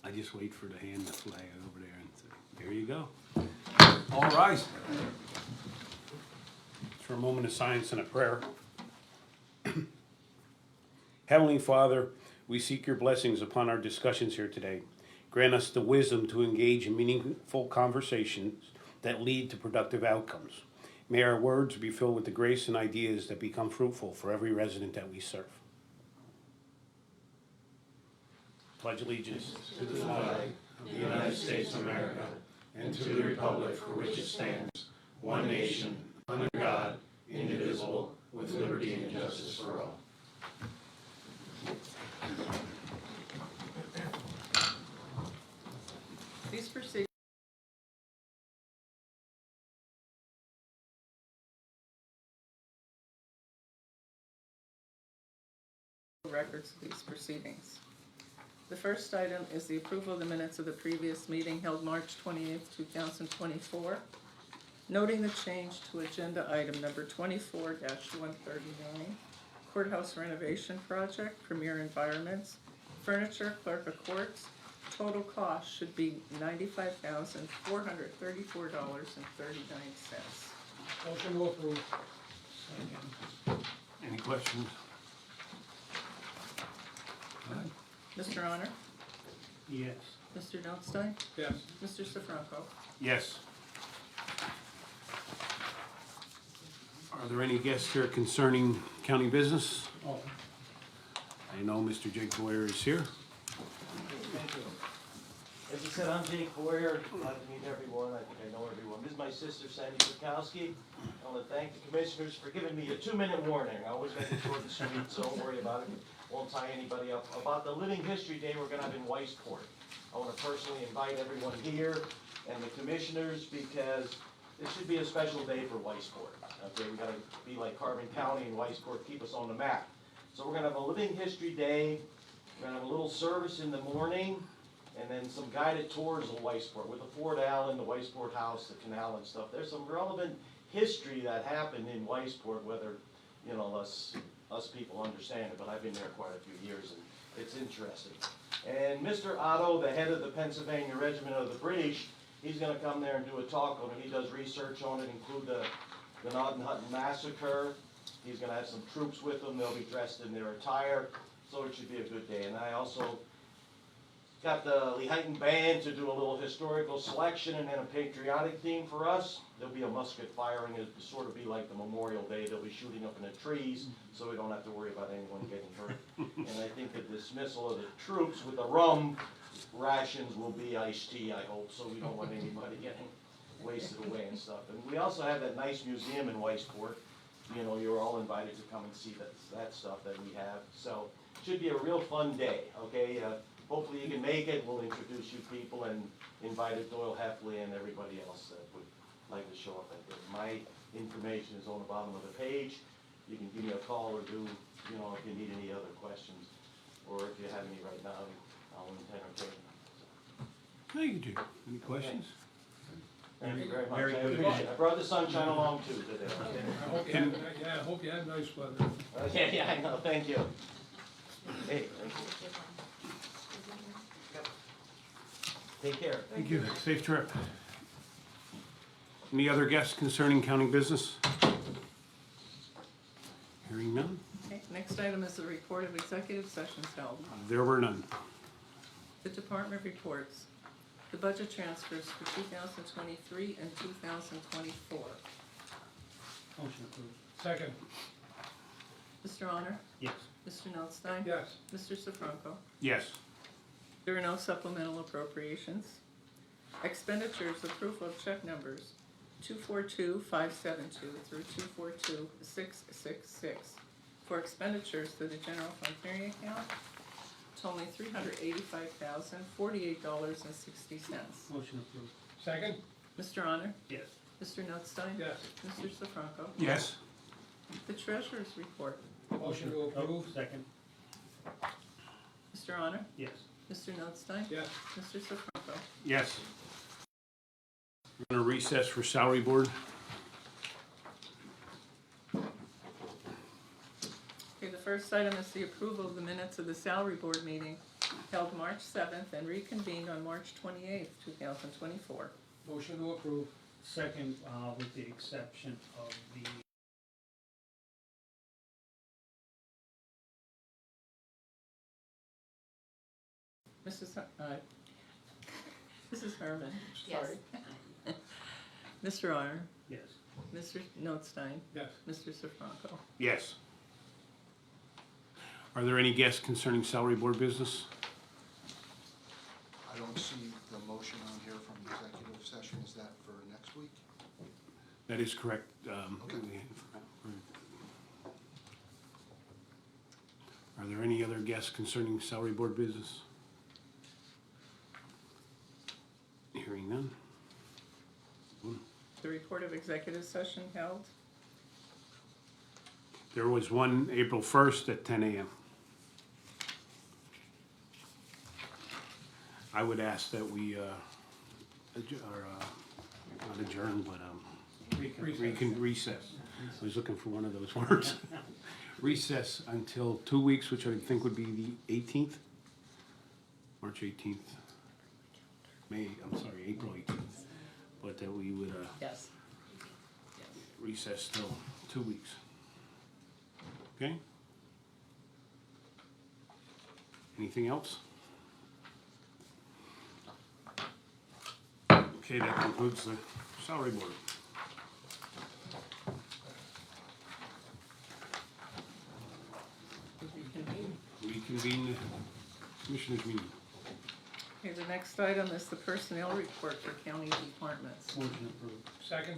I just wait for the hand to fly over there and say, there you go. All rise. For a moment of silence and a prayer. Heavenly Father, we seek your blessings upon our discussions here today. Grant us the wisdom to engage in meaningful conversations that lead to productive outcomes. May our words be filled with the grace and ideas that become fruitful for every resident that we serve. Pledge allegiance to the flag of the United States of America and to the republic for which it stands, one nation, under God, indivisible, with liberty and justice for all. These proceedings records of these proceedings. The first item is the approval of the minutes of the previous meeting held March 28th, 2024. Noting the change to agenda item number 24-139, Courthouse Renovation Project, Premier Environments, Furniture, Clerk of Courts. Total cost should be $95,434.39. Motion to approve. Any questions? Mr. Honor? Yes. Mr. Notstein? Yes. Mr. Sifranco? Yes. Are there any guests here concerning county business? Oh, I know Mr. Jake Boyer is here. As I said, I'm Jake Boyer. Glad to meet everyone. I think I know everyone. This is my sister, Sandy Kwiatkowski. I want to thank the commissioners for giving me a 2-minute warning. I always make it short and sweet, so don't worry about it. Won't tie anybody up. About the Living History Day we're going to have in Weisport. I want to personally invite everyone here and the commissioners because this should be a special day for Weisport. Okay, we got to be like Carbon County and Weisport, keep us on the map. So we're going to have a Living History Day. We're going to have a little service in the morning, and then some guided tours of Weisport with the Fort Allen, the Weisport House, the canal and stuff. There's some relevant history that happened in Weisport, whether, you know, us people understand it, but I've been there quite a few years, and it's interesting. And Mr. Otto, the head of the Pennsylvania Regiment of the British, he's going to come there and do a talk on it. He does research on it, include the Notting Hutton Massacre. He's going to have some troops with him. They'll be dressed in their attire, so it should be a good day. And I also got the Lehighton Band to do a little historical selection and then a patriotic theme for us. There'll be a musket firing. It'll sort of be like the Memorial Day. They'll be shooting up in the trees, so we don't have to worry about anyone getting hurt. And I think the dismissal of the troops with the rum rations will be iced tea, I hope, so we don't want anybody getting wasted away and stuff. And we also have that nice museum in Weisport. You know, you're all invited to come and see that stuff that we have. So it should be a real fun day, okay? Hopefully you can make it. We'll introduce you people and invited Doyle Heffley and everybody else that would like to show up. My information is on the bottom of the page. You can give me a call or do, you know, if you need any other questions, or if you have any right now, I'll entertain them. Thank you, Jake. Any questions? Thank you very much. Very I good. appreciate it. I brought the sunshine along too today. I hope you have nice weather. Okay, yeah, I know. Thank you. Hey, thank you. Take care. Thank you. Safe trip. Any other guests concerning county business? Hearing none, Okay, next item is the report of executive sessions held. there were none. The department reports. The budget transfers for 2023 and 2024. Motion approved. Second. Mr. Honor? Yes. Mr. Notstein? Yes. Mr. Sifranco? Yes. There are no supplemental appropriations. Expenditures, approval of check numbers 242572 through 242666 for expenditures to the general fund clearing account totaling $385,048.60. Motion approved. Second. Mr. Honor? Yes. Mr. Notstein? Yes. Mr. Sifranco? Yes. The treasurer's report. Motion to approve. Second. Mr. Honor? Yes. Mr. Notstein? Yes. Mr. Sifranco? Yes. We're going to recess for salary board. Okay, the first item is the approval of the minutes of the salary board meeting held March 7th and reconvened on March 28th, 2024. Motion to approve. Second, with the exception of the Mrs. Herman, Yes. sorry. Mr. Honor, yes. Mr. Notstein, Yes. Mr. Sifranco. Yes. Are there any guests concerning salary board business? I don't see the motion on here from the executive session. Is that for next week? That is correct. Are there any other guests concerning salary board business? Hearing none. The report of executive session held There was one April 1st at 10 a.m. I would ask that we, not adjourn, but, recess. I was looking for one of those words. Recess until 2 weeks, which I think would be the 18th, March 18th. April 18th. But that we would, yes. recess till 2 weeks. Okay? Anything else? Okay, that concludes the salary board. Reconvene the commissioners meeting. Okay, the next item is the personnel report for county departments. Motion approved. Second.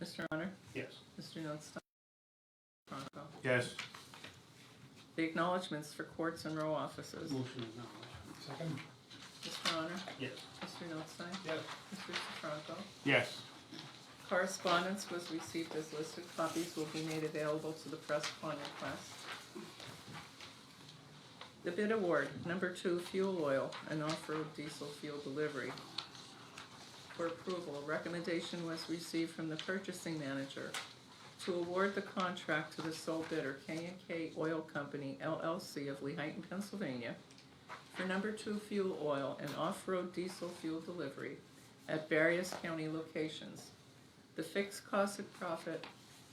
Mr. Honor, Yes. Mr. Notstein, Franco. Yes. The acknowledgements for courts and row offices. Motion acknowledged. Second. Mr. Honor, Yes. Mr. Notstein, Yes. Mr. Sifranco. Yes. Correspondence was received as listed. Copies will be made available to the press upon request. The bid award, number 2, fuel oil and off-road diesel fuel delivery. For approval, a recommendation was received from the purchasing manager to award the contract to the sole bidder, K&K Oil Company LLC of Lehighton, Pennsylvania, for number 2 fuel oil and off-road diesel fuel delivery at various county locations. The fixed cost of profit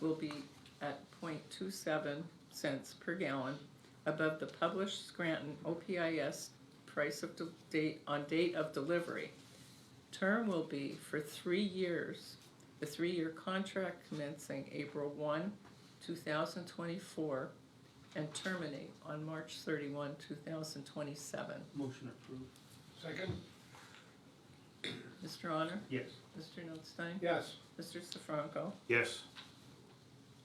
will be at .27 cents per gallon above the published Scranton OPIS price of date of delivery. Term will be for 3 years. The 3-year contract commencing April 1, 2024 and terminate on March 31, 2027. Motion approved. Second. Mr. Honor? Yes. Mr. Notstein? Yes. Mr. Sifranco? Yes.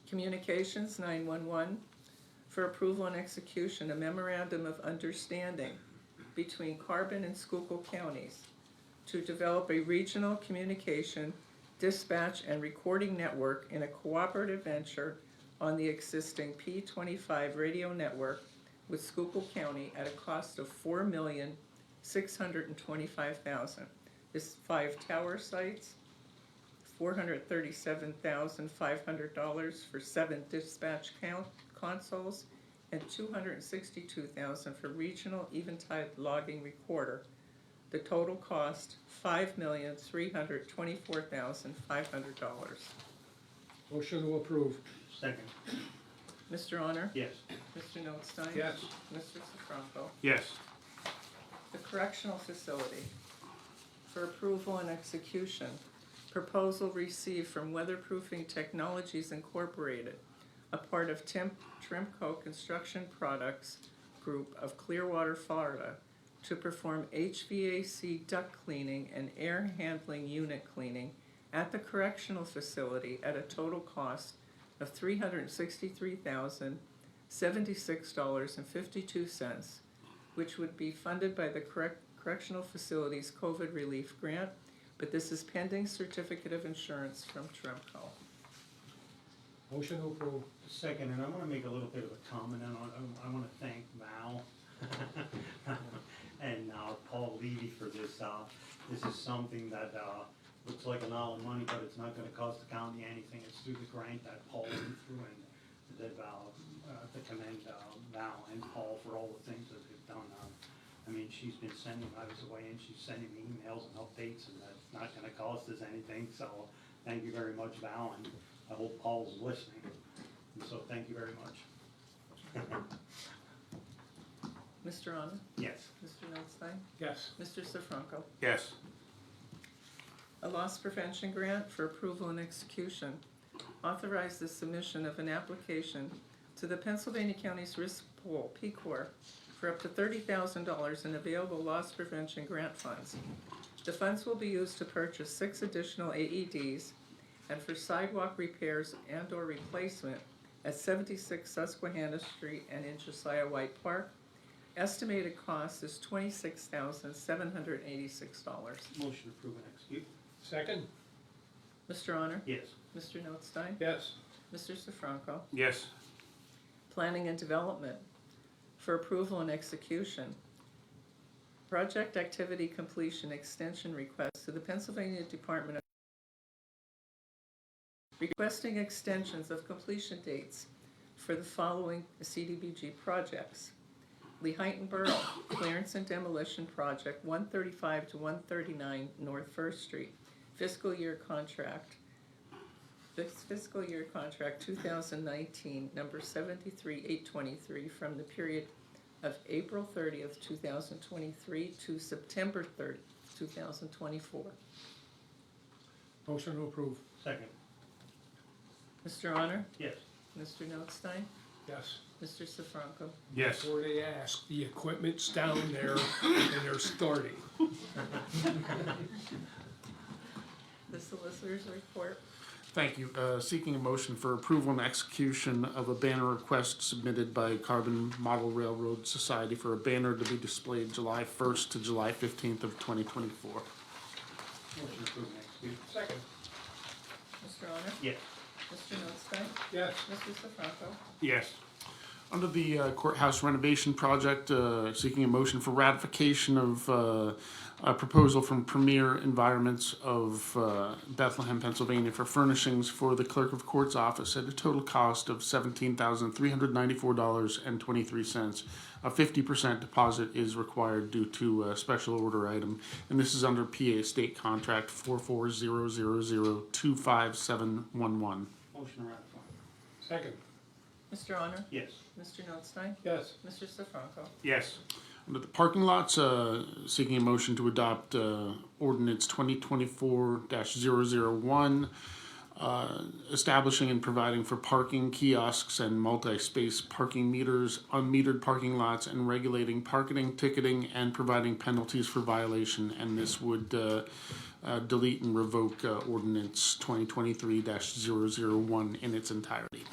Communications 911 for approval and execution, a memorandum of understanding between Carbon and Schuylkill counties to develop a regional communication, dispatch, and recording network in a cooperative venture on the existing P25 radio network with Schuylkill County at a cost of $4,625,000. This is 5 tower sites, $437,500 for 7 dispatch consoles, and $262,000 for regional eventide logging recorder. The total cost, $5,324,500. Motion to approve. Second. Mr. Honor? Yes. Mr. Notstein? Yes. Mr. Sifranco? Yes. The correctional facility for approval and execution. Proposal received from Weatherproofing Technologies Incorporated, a part of Trimco Construction Products Group of Clearwater, Florida, to perform HVAC duct cleaning and air handling unit cleaning at the correctional facility at a total cost of $363,076.52, which would be funded by the Correctional Facilities COVID Relief Grant, but this is pending certificate of insurance from Trimco. Motion to approve. Second, and I want to make a little bit of a comment, and I want to thank Val and Paul Levy for this. This is something that looks like a lot of money, but it's not going to cost the county anything. It's through the grant that Paul went through, and that to commend Val and Paul for all the things that they've done. I mean, she's been sending, I was away, and she's sending me emails and updates, and that's not gonna cost us anything, so thank you very much, Val, and I hope Paul's listening, and so thank you very much. Mr. Honor? Yes. Mr. Notstein? Yes. Mr. Sifranco? Yes. A loss prevention grant for approval and execution. Authorize the submission of an application to the Pennsylvania County's Risk Pool, PCOR, for up to $30,000 in available loss prevention grant funds. The funds will be used to purchase 6 additional AEDs and for sidewalk repairs and/or replacement at 76 Susquehanna Street and in Josiah White Park. Estimated cost is $26,786. Motion approved and execute. Second? Mr. Honor? Yes. Mr. Notstein? Yes. Mr. Sifranco? Yes. Planning and Development for approval and execution. Project activity completion extension request to the Pennsylvania Department of requesting extensions of completion dates for the following CDBG projects. Lehighton Borough Clearance and Demolition Project 135 to 139 North First Street. Fiscal year contract 2019, number 73823 from the period of April 30th, 2023 to September 30th, 2024. Motion to approve. Second. Mr. Honor? Yes. Mr. Notstein? Yes. Mr. Sifranco? Yes. Before they ask, the equipment's down there and they're starting. The solicitor's report. Thank you. Seeking a motion for approval and execution of a banner request submitted by Carbon Model Railroad Society for a banner to be displayed July 1st to July 15th of 2024. Motion approved and execute. Second? Mr. Honor? Yes. Mr. Notstein? Yes. Mr. Sifranco? Yes. Under the courthouse renovation project, seeking a motion for ratification of a proposal from Premier Environments of Bethlehem, Pennsylvania for furnishings for the clerk of court's office at a total cost of $17,394.23. A 50% deposit is required due to a special order item, and this is under PA State Contract 4400257111. Motion to ratify. Second? Mr. Honor? Yes. Mr. Notstein? Yes. Mr. Sifranco? Yes. Under the parking lots, seeking a motion to adopt ordinance 2024-001, establishing and providing for parking kiosks and multi-space parking meters, unmetered parking lots, and regulating parking, ticketing, and providing penalties for violation. And this would delete and revoke ordinance 2023-001 in its entirety.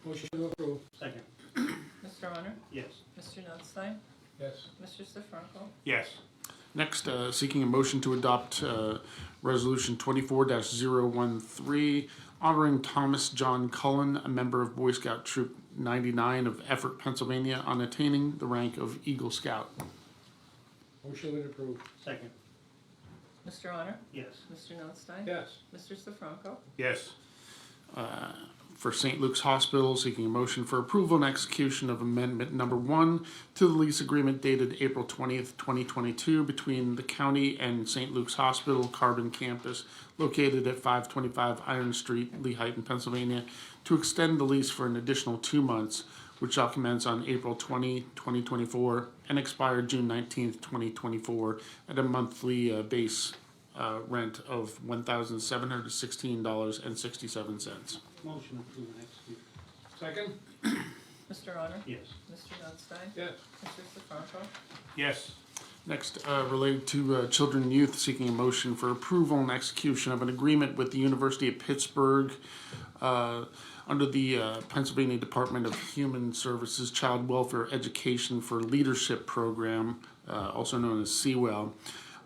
Motion to approve. Second. Mr. Honor? Yes. Mr. Notstein? Yes. Mr. Sifranco? Yes. Next, seeking a motion to adopt Resolution 24-013, honoring Thomas John Cullen, a member of Boy Scout Troop 99 of Effort, Pennsylvania, on attaining the rank of Eagle Scout. Motion to approve. Second. Mr. Honor? Yes. Mr. Notstein? Yes. Mr. Sifranco? Yes. For St. Luke's Hospital, seeking a motion for approval and execution of Amendment Number 1 to the lease agreement dated April 20th, 2022 between the county and St. Luke's Hospital Carbon Campus located at 525 Iron Street, Lehighton, Pennsylvania, to extend the lease for an additional 2 months, which shall commence on April 20, 2024 and expire June 19th, 2024 at a monthly base rent of $1,716.67. Motion approved and execute. Second? Mr. Honor? Yes. Mr. Notstein? Yes. Mr. Sifranco? Yes. Next, related to children and youth, seeking a motion for approval and execution of an agreement with the University of Pittsburgh under the Pennsylvania Department of Human Services Child Welfare Education for Leadership Program, also known as CWEL.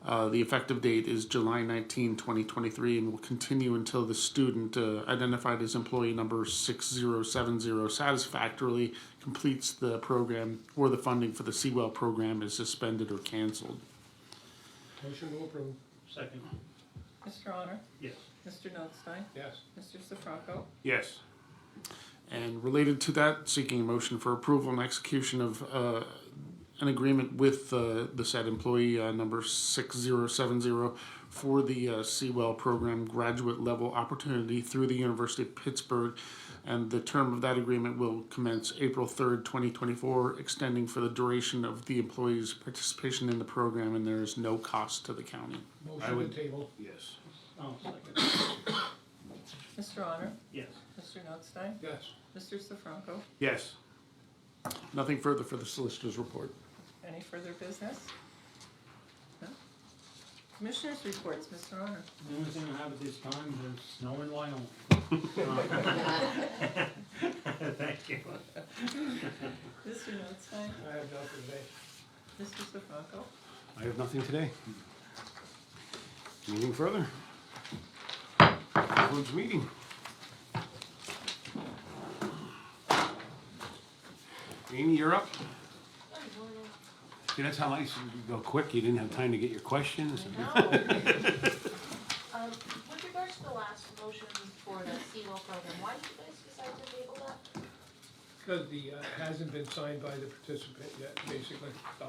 The effective date is July 19, 2023, and will continue until the student, identified as employee number 6070, satisfactorily completes the program or the funding for the CWEL program is suspended or canceled. Motion to approve. Second. Mr. Honor? Yes. Mr. Notstein? Yes. Mr. Sifranco? Yes. And related to that, seeking a motion for approval and execution of an agreement with the said employee, number 6070, for the Seawell Program graduate level opportunity through the University of Pittsburgh. And the term of that agreement will commence April 3rd, 2024, extending for the duration of the employee's participation in the program, and there is no cost to the county. Motion would- to table. Yes. Oh, second. Mr. Honor? Yes. Mr. Notstein? Yes. Mr. Sifranco? Yes. Nothing further for the solicitor's report. Any further business? No? Commissioners' reports, Mr. Honor? The only thing I have at this time is snow in Wyoming. Thank you. Mr. Notstein? I have nothing today. Mr. Sifranco? I have nothing today. Anything further? Concludes meeting. Amy, you're up. See, that's how nice you go quick. You didn't have time to get your questions. No. With regards to the last motion for the Seawell program, why did you guys decide to table that? Because the, hasn't been signed by the participant yet, basically, so.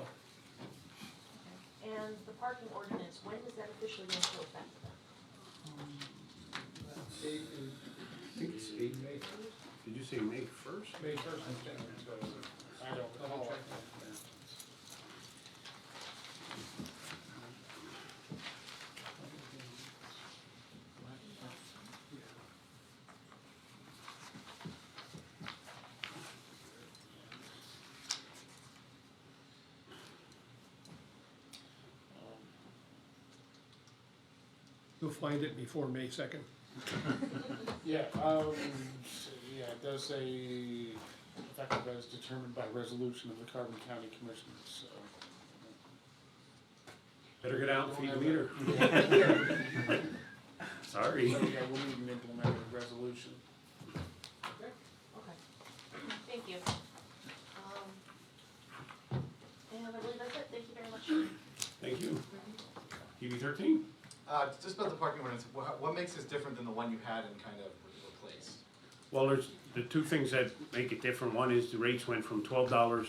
And the parking ordinance, when is that officially going to effect? I think it's May. Did you say May 1st? May 1st. I don't know. You'll find it before May 2nd. Yeah, yeah, it does say effective as determined by resolution of the Carbon County Commission, so. Better get out and feed the meter. Sorry. So, yeah, we'll need an implemented resolution. Okay. Thank you. And I believe that's it. Thank you very much. Thank you. TV 13? Just about the parking ordinance, what makes this different than the one you had and kind of replaced? Well, there's the two things that make it different. One is the rates went from $12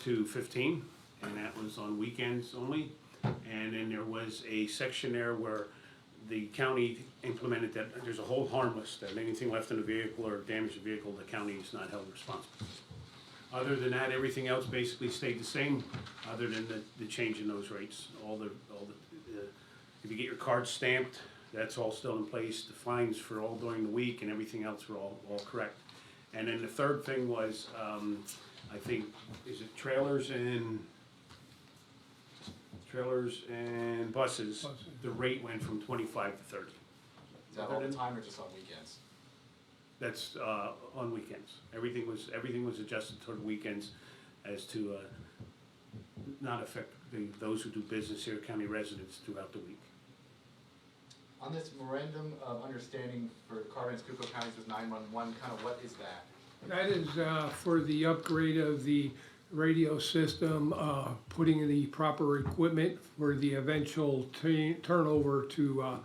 to $15, and that was on weekends only. And then there was a section there where the county implemented that there's a whole harmless, that anything left in a vehicle or damaged vehicle, the county is not held responsible. Other than that, everything else basically stayed the same, other than the change in those rates. If you get your card stamped, that's all still in place. The fines for all during the week and everything else were all correct. And then the third thing was, I think, is it trailers and buses? Buses. The rate went from 25 to 30. Is that all the time or just on weekends? That's on weekends. Everything was adjusted toward weekends as to not affect those who do business here, county residents, throughout the week. On this memorandum of understanding for Carver and Schuylkill counties with 911, kind of what is that? That is for the upgrade of the radio system, putting in the proper equipment for the eventual turnover to,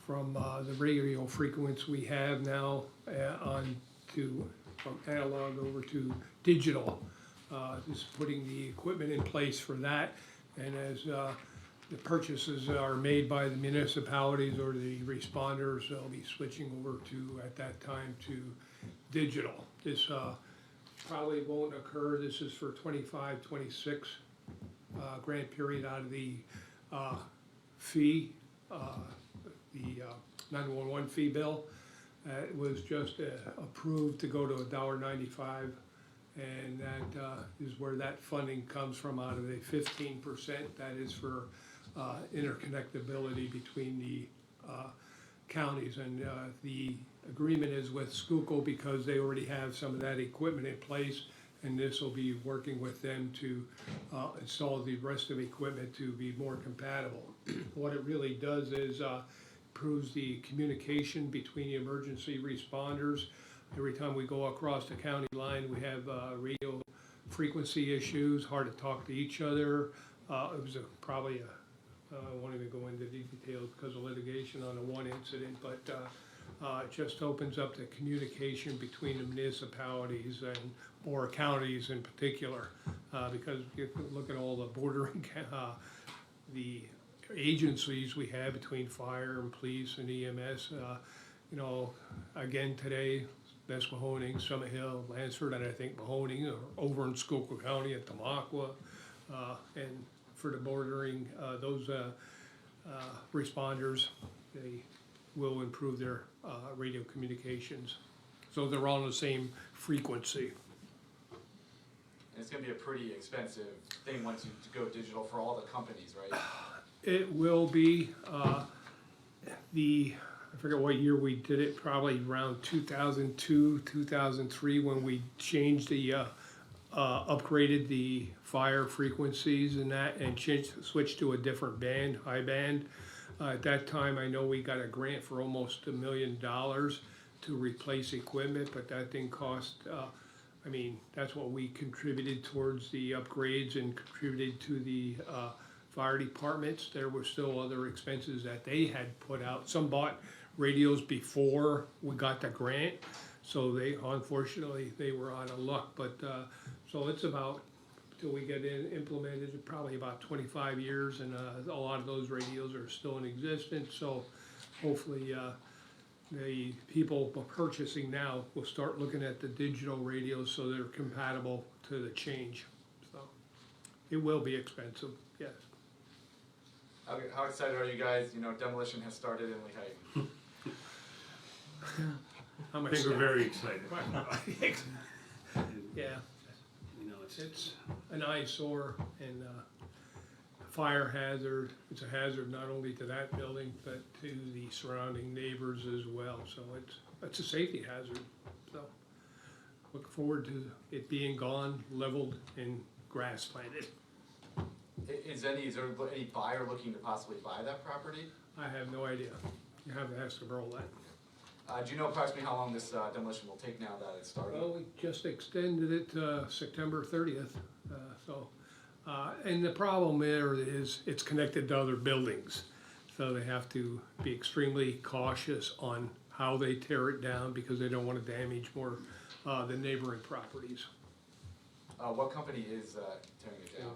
from the radio frequency we have now from analog over to digital. Just putting the equipment in place for that, and as the purchases are made by the municipalities or the responders, they'll be switching over to, at that time, to digital. This probably won't occur. This is for 25, 26 grant period out of the fee, the 911 fee bill. It was just approved to go to $1.95, and that is where that funding comes from, out of the 15%. That is for interconnectability between the counties, and the agreement is with Schuylkill because they already have some of that equipment in place, and this will be working with them to install the rest of the equipment to be more compatible. What it really does is improves the communication between the emergency responders. Every time we go across the county line, we have radio frequency issues, hard to talk to each other. It was I won't even go into details because of litigation on the one incident, but It just opens up the communication between the municipalities or counties in particular. Because if you look at all the bordering, the agencies we have between fire and police and EMS, you know, again today, Nesquehoning, Summit Hill, Lansford, and I think Mahoning, or over in Schuylkill County at Tamaqua, and for the bordering, those responders, they will improve their radio communications. So they're all on the same frequency. And it's gonna be a pretty expensive thing once you go digital for all the companies, right? It will be, I forget what year we did it, probably around 2002, 2003, when we changed upgraded the fire frequencies and that, and switched to a different band, high band. At that time, I know we got a grant for almost $1 million to replace equipment, but that didn't cost, I mean, that's what we contributed towards the upgrades and contributed to the fire departments. There were still other expenses that they had put out. Some bought radios before we got the grant, so unfortunately, they were out of luck. But, so it's about, till we get implemented, probably about 25 years, and a lot of those radios are still in existence. So hopefully, the people purchasing now will start looking at the digital radios so they're compatible to the change. So it will be expensive, yes. How excited are you guys? You know, demolition has started in Lehigh. I'm I think we're very excited. Yeah, You know, it's an eyesore and a fire hazard. It's a hazard not only to that building, but to the surrounding neighbors as well. So it's a safety hazard. So look forward to it being gone, leveled, and grass planted. Is there any buyer looking to possibly buy that property? I have no idea. You have to ask the borough that. Do you know approximately how long this demolition will take now that it's started? Well, we just extended it to September 30th, and the problem there is it's connected to other buildings. So they have to be extremely cautious on how they tear it down because they don't want to damage more the neighboring properties. What company is tearing it down?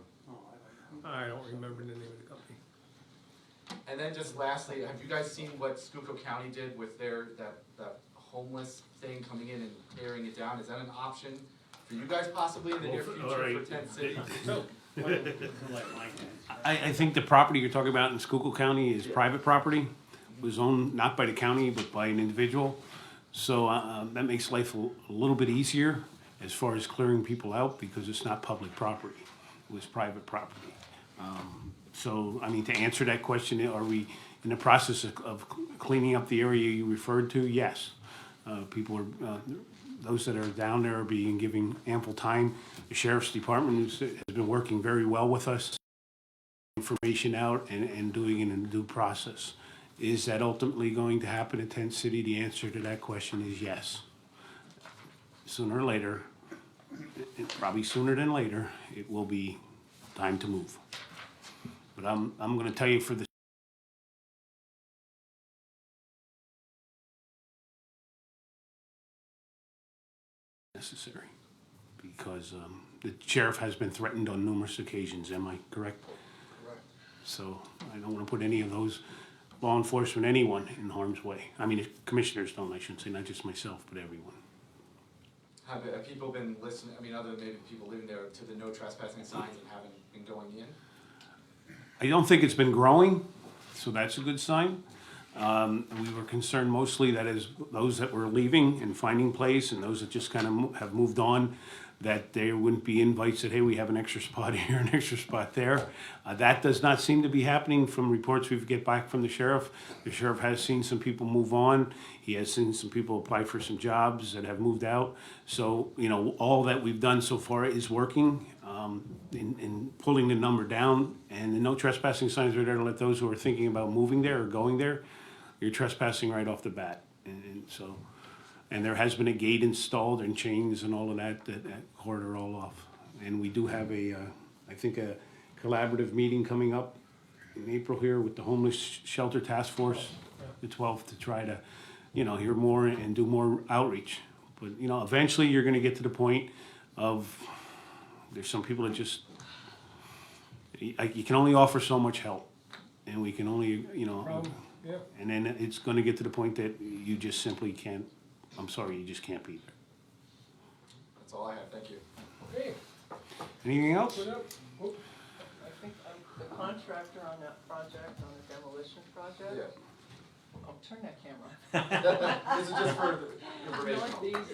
I don't remember the name of the company. And then just lastly, have you guys seen what Schuylkill County did with that homeless thing coming in and tearing it down? Is that an option for you guys possibly in the near future for Tent City? I think the property you're talking about in Schuylkill County is private property. It was owned not by the county, but by an individual. So that makes life a little bit easier as far as clearing people out because it's not public property. It was private property. So, I mean, to answer that question, are we in the process of cleaning up the area you referred to? Yes. People are, those that are down there are being given ample time. The Sheriff's Department has been working very well with us, information out and doing it in a due process. Is that ultimately going to happen in Tent City? The answer to that question is yes. Sooner or later, probably sooner than later, it will be time to move. But I'm going to tell you for the necessary because the sheriff has been threatened on numerous occasions. Am I correct? Correct. So I don't want to put any of those law enforcement, anyone in harm's way. I mean, if commissioners don't, I shouldn't say, not just myself, but everyone. Have people been listening, I mean, other than maybe people living there, to the no trespassing signs and haven't been going in? I don't think it's been growing, so that's a good sign. We were concerned mostly that as those that were leaving and finding place and those that just kind of have moved on, that there wouldn't be invites that, hey, we have an extra spot here, an extra spot there. That does not seem to be happening from reports we get back from the sheriff. The sheriff has seen some people move on. He has seen some people apply for some jobs that have moved out. So, you know, all that we've done so far is working in pulling the number down. And the no trespassing signs are there to let those who are thinking about moving there or going there, you're trespassing right off the bat. And so... And there has been a gate installed and chains and all of that corridor all off. And we do have I think a collaborative meeting coming up in April here with the Homeless Shelter Task Force, the 12th, to try to hear more and do more outreach. But, eventually you're gonna get to the point of, there's some people that just, you can only offer so much help. And we can only, Problem, yeah. and then it's gonna get to the point that you just simply can't, I'm sorry, you just can't be there. That's all I have, thank you. Okay, Anything else? put up, oh, I think the contractor on that project, on the demolition project. Yeah. Oh, turn that camera on. This is just for the information. Northeast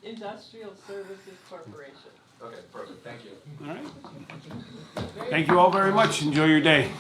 Industrial Services Corporation. Okay, perfect, thank you. All right. Thank you all very much. Enjoy your day.